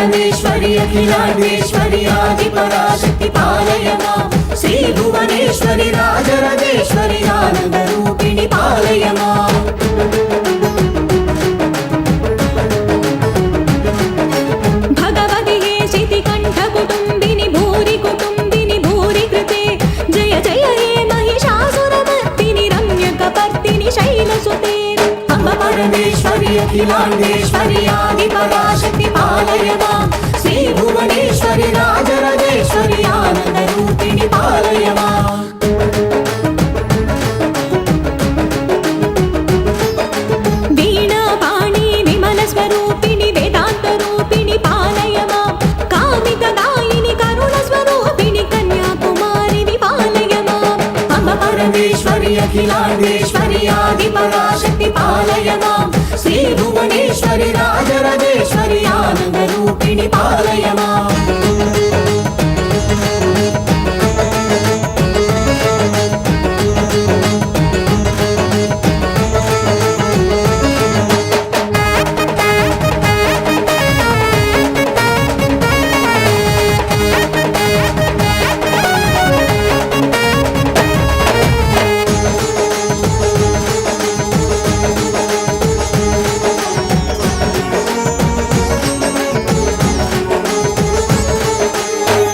परमेश्वरि अखिलाण्डेश्वरि आदिपराशक्ति पालय मां श्री भुवनेश्वरि राजराजेश्वरि आनन्दरूपिणि पालय मां भगवति हे शितिकण्ठकुटुम्बिनि भूरि कुटुम्बिनि भूरि कृते जय जय हे महिषासुरमर्दिनि रम्यकपर्दिनि शैलसुते अम्ब परमेश्वरि अखिलाण्डेश्वरि आदिपराशक्ति पालय मां श्री भुवनेश्वरि राजराजेश्वरि आनन्दरूपिणि पालय मां वीणापाणि विमलस्वरूपिणि वेदान्तरूपिणि पालय मां कामितदायिनि करुणस्वरूपिणि कन्याकुमारि पालय माम् अम्ब परमेश्वरि अखिलाण्डेश्वरि आदिपराशक्ति पालय मां श्री भुवनेश्वरि राजराजेश्वरि आनन्दरूपिणि पालय मां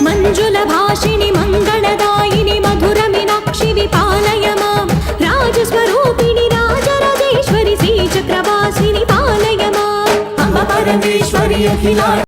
मञ्जुलभाषिणि मङ्गलदायिनि मधुरमीनाक्षि विपालय मां राजस्वरूपिणि राजराजेश्वरि श्रीचक्रवासिनि पालय माम् अम्ब परमेश्वरि अखिला